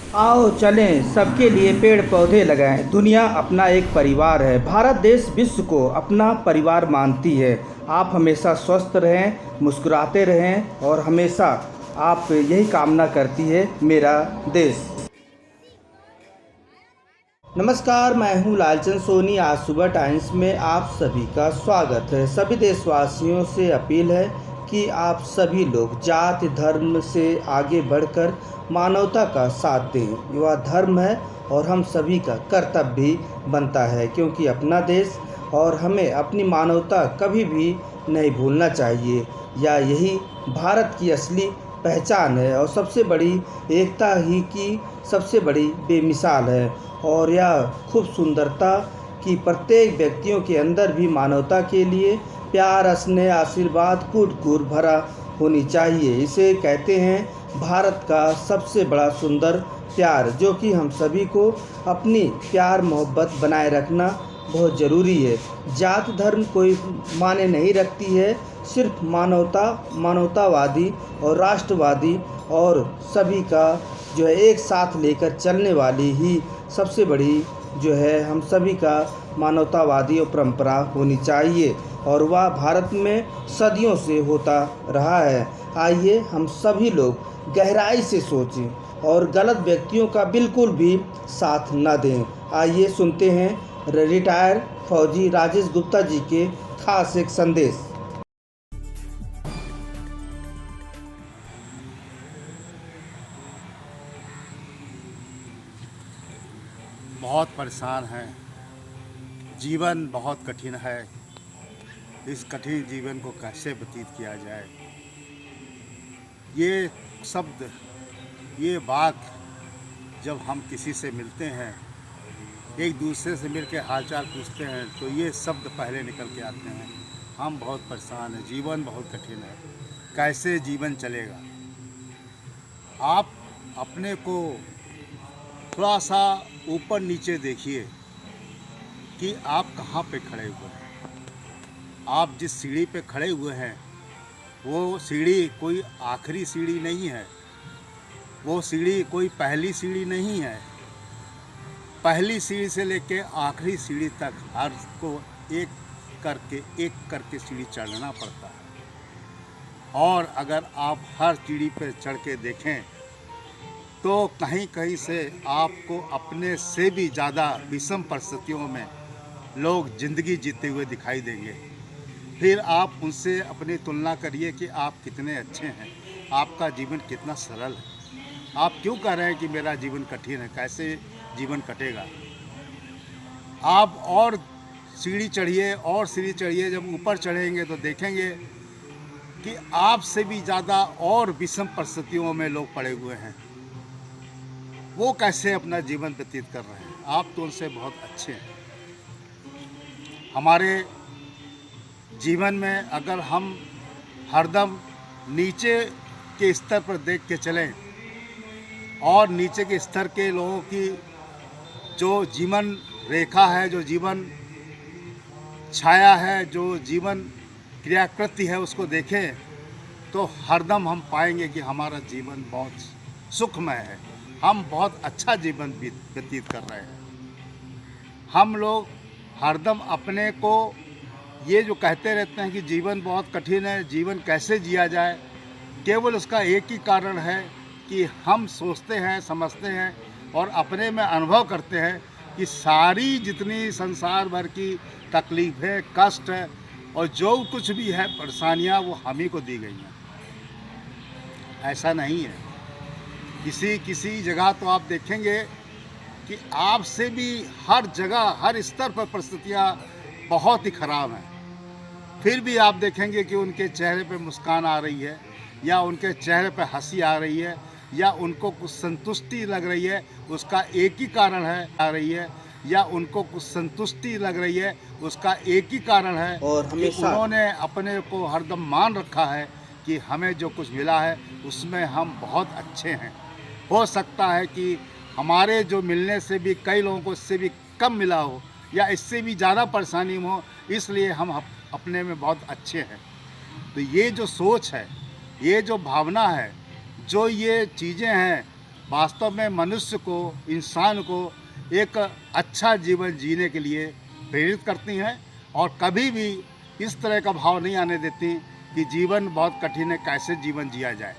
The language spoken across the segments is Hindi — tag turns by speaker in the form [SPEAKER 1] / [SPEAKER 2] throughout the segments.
[SPEAKER 1] आओ चलें सबके लिए पेड़ पौधे लगाएं। दुनिया अपना एक परिवार है। भारत देश विश्व को अपना परिवार मानती है। आप हमेशा स्वस्थ रहें, मुस्कुराते रहें और हमेशा आप यही कामना करती है मेरा देश। नमस्कार, मैं हूं लालचंद सोनी। आज सुबह टाइम्स में आप सभी का स्वागत है। सभी देशवासियों से अपील है कि आप सभी लोग जाति धर्म से आगे बढ़कर मानवता का साथ दें। यह धर्म है और हम सभी का कर्तव्य भी बनता है, क्योंकि अपना देश और हमें अपनी मानवता कभी भी नहीं भूलना चाहिए। या यही भारत की असली पहचान है और सबसे बड़ी एकता ही की सबसे बड़ी बेमिसाल है। और यह खूब सुंदरता कि प्रत्येक व्यक्तियों के अंदर भी मानवता के लिए प्यार, स्नेह, आशीर्वाद कूट-कूट भरा होनी चाहिए। इसे कहते हैं भारत का सबसे बड़ा सुंदर प्यार, जो कि हम सभी को अपनी प्यार मोहब्बत बनाए रखना बहुत ज़रूरी है। जात धर्म कोई माने नहीं रखती है, सिर्फ मानवतावादी और राष्ट्रवादी और सभी का जो है एक साथ लेकर चलने वाली ही सबसे बड़ी जो है हम सभी का मानवतावादी और परंपरा होनी चाहिए, और वह भारत में सदियों से होता रहा है। आइए हम सभी लोग गहराई से सोचें और गलत व्यक्तियों का बिल्कुल भी साथ न दें। आइए सुनते हैं रिटायर फौजी राजेश गुप्ता जी के खास एक संदेश।
[SPEAKER 2] बहुत परेशान हैं। जीवन बहुत कठिन है। इस कठिन जीवन को कैसे व्यतीत किया जाए, ये शब्द, ये बात जब हम किसी से मिलते हैं, एक दूसरे से मिल के हालचाल पूछते हैं, तो ये शब्द पहले निकल के आते हैं। हम बहुत परेशान हैं, जीवन बहुत कठिन है, कैसे जीवन चलेगा। आप अपने को थोड़ा सा ऊपर नीचे देखिए कि आप कहाँ पे खड़े हुए हैं। आप जिस सीढ़ी पे खड़े हुए हैं, वो सीढ़ी कोई आखिरी सीढ़ी नहीं है, वो सीढ़ी कोई पहली सीढ़ी नहीं है। पहली सीढ़ी से लेके आखिरी सीढ़ी तक हर को एक करके सीढ़ी चढ़ना पड़ता है। और अगर आप हर सीढ़ी पे चढ़ के देखें तो कहीं कहीं से आपको अपने से भी ज़्यादा विषम परिस्थितियों में लोग ज़िंदगी जीते हुए दिखाई देंगे। फिर आप उनसे अपनी तुलना करिए कि आप कितने अच्छे हैं, आपका जीवन कितना सरल है। आप क्यों कह रहे हैं कि मेरा जीवन कठिन है, कैसे जीवन कटेगा। आप और सीढ़ी चढ़िए और सीढ़ी चढ़िए, जब ऊपर चढ़ेंगे तो देखेंगे कि आपसे भी ज़्यादा और विषम परिस्थितियों में लोग पड़े हुए हैं। वो कैसे अपना जीवन व्यतीत कर रहे हैं, आप तो उनसे बहुत अच्छे हैं। हमारे जीवन में अगर हम हरदम नीचे के स्तर पर देख के चलें और नीचे के स्तर के लोगों की जो जीवन रेखा है, जो जीवन छाया है, जो जीवन क्रियाकृति है, उसको देखें तो हरदम हम पाएंगे कि हमारा जीवन बहुत सुखमय है, हम बहुत अच्छा जीवन व्यतीत कर रहे हैं। हम लोग हरदम अपने को ये जो कहते रहते हैं कि जीवन बहुत कठिन है, जीवन कैसे जिया जाए, केवल उसका एक ही कारण है कि हम सोचते हैं, समझते हैं और अपने में अनुभव करते हैं कि सारी जितनी संसार भर की तकलीफ़ें, कष्ट है और जो कुछ भी है परेशानियां, वो हम ही को दी गई हैं। ऐसा नहीं है। किसी जगह तो आप देखेंगे कि आपसे भी हर जगह, हर स्तर पर परिस्थितियाँ बहुत ही ख़राब हैं। फिर भी आप देखेंगे कि उनके चेहरे पे मुस्कान आ रही है, या उनके चेहरे पे हंसी आ रही है, या उनको कुछ संतुष्टि लग रही है। उसका एक ही कारण है, आ रही है, या उनको कुछ संतुष्टि लग रही है, उसका एक ही कारण है
[SPEAKER 1] और
[SPEAKER 2] कि
[SPEAKER 1] हमेशा
[SPEAKER 2] उन्होंने अपने को हरदम मान रखा है कि हमें जो कुछ मिला है उसमें हम बहुत अच्छे हैं। हो सकता है कि हमारे जो मिलने से भी कई लोगों को इससे भी कम मिला हो, या इससे भी ज़्यादा परेशानी हो, इसलिए हम अपने में बहुत अच्छे हैं। तो ये जो सोच है, ये जो भावना है, जो ये चीज़ें हैं, वास्तव में मनुष्य को, इंसान को एक अच्छा जीवन जीने के लिए प्रेरित करती हैं और कभी भी इस तरह का भाव नहीं आने देती कि जीवन बहुत कठिन है, कैसे जीवन जिया जाए।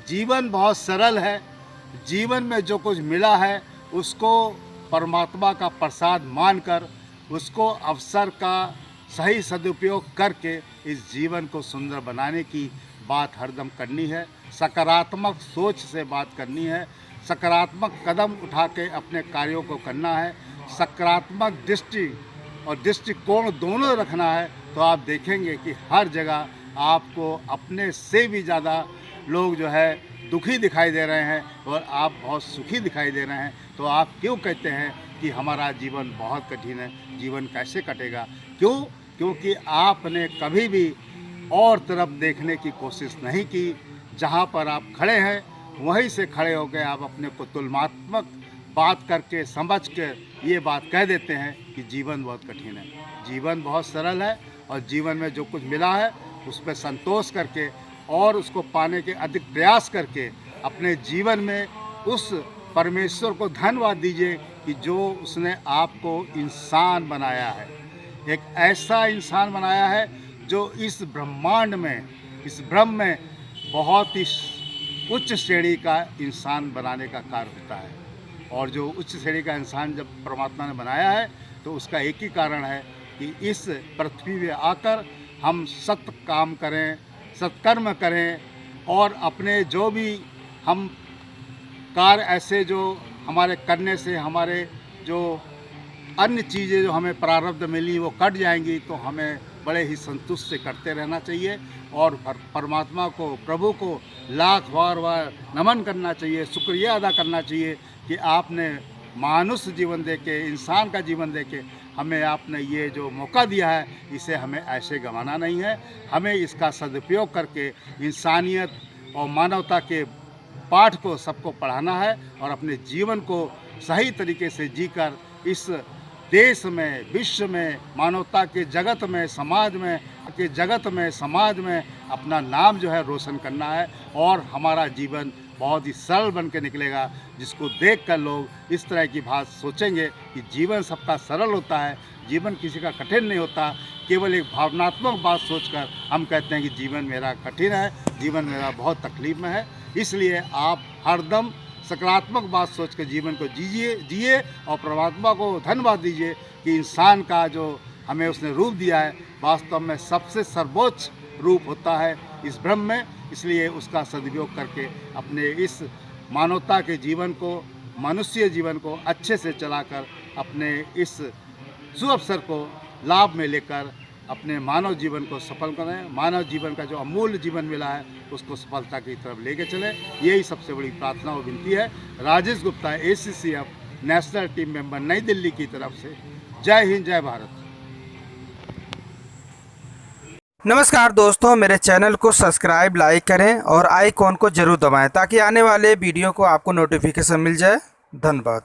[SPEAKER 2] जीवन बहुत सरल है। जीवन में जो कुछ मिला है उसको परमात्मा का प्रसाद मानकर, उसको अवसर का सही सदुपयोग करके इस जीवन को सुंदर बनाने की बात हरदम करनी है। सकारात्मक सोच से बात करनी है, सकारात्मक कदम उठा के अपने कार्यों को करना है, सकारात्मक दृष्टि और दृष्टिकोण दोनों रखना है। तो आप देखेंगे कि हर जगह आपको अपने से भी ज़्यादा लोग जो है दुखी दिखाई दे रहे हैं और आप बहुत सुखी दिखाई दे रहे हैं। तो आप क्यों कहते हैं कि हमारा जीवन बहुत कठिन है, जीवन कैसे कटेगा? क्यों? क्योंकि आपने कभी भी और तरफ देखने की कोशिश नहीं की। जहाँ पर आप खड़े हैं वहीं से खड़े होकर आप अपने को तुलनात्मक बात करके, समझ के ये बात कह देते हैं कि जीवन बहुत कठिन है। जीवन बहुत सरल है और जीवन में जो कुछ मिला है उस पर संतोष करके और उसको पाने के अधिक प्रयास करके अपने जीवन में उस परमेश्वर को धन्यवाद दीजिए कि जो उसने आपको इंसान बनाया है, एक ऐसा इंसान बनाया है जो इस ब्रह्मांड में, इस ब्रह्म में बहुत ही उच्च श्रेणी का इंसान बनाने का कार्य होता है। और जो उच्च श्रेणी का इंसान जब परमात्मा ने बनाया है तो उसका एक ही कारण है कि इस पृथ्वी में आकर हम सत्य काम करें, सत्कर्म करें और अपने जो भी हम कार्य ऐसे जो हमारे करने से हमारे जो अन्य चीज़ें जो हमें प्रारब्ध मिली वो कट जाएंगी, तो हमें बड़े ही संतुष्ट से करते रहना चाहिए और परमात्मा को, प्रभु को लाख बार नमन करना चाहिए, शुक्रिया अदा करना चाहिए कि आपने मानुष जीवन देके, इंसान का जीवन देके हमें आपने ये जो मौका दिया है इसे हमें ऐसे गंवाना नहीं है। हमें इसका सदुपयोग करके इंसानियत और मानवता के पाठ को सबको पढ़ाना है और अपने जीवन को सही तरीके से जीकर इस देश में, विश्व में, मानवता के जगत में, समाज में अपना नाम जो है रोशन करना है और हमारा जीवन बहुत ही सरल बन के निकलेगा, जिसको देखकर लोग इस तरह की बात सोचेंगे कि जीवन सबका सरल होता है, जीवन किसी का कठिन नहीं होता। केवल एक भावनात्मक बात सोचकर हम कहते हैं कि जीवन मेरा कठिन है, जीवन मेरा बहुत तकलीफ में है। इसलिए आप हरदम सकारात्मक बात सोच कर जीवन को जिए और परमात्मा को धन्यवाद दीजिए कि इंसान का जो हमें उसने रूप दिया है वास्तव में सबसे सर्वोच्च रूप होता है इस ब्रह्म में। इसलिए उसका सदुपयोग करके अपने इस मानवता के जीवन को, मनुष्य जीवन को अच्छे से चलाकर अपने इस शुभ अवसर को लाभ में लेकर अपने मानव जीवन को सफल करें। मानव जीवन का जो अमूल्य जीवन मिला है उसको सफलता की तरफ लेके चलें, यही सबसे बड़ी प्रार्थना और विनती है। Rajesh Gupta, ACCF national team member, नई दिल्ली की तरफ से। जय हिंद, जय भारत।
[SPEAKER 1] नमस्कार दोस्तों, मेरे चैनल को सब्सक्राइब, लाइक करें और आइकॉन को जरूर दबाएं ताकि आने वाले वीडियो को आपको नोटिफिकेशन मिल जाए। धन्यवाद।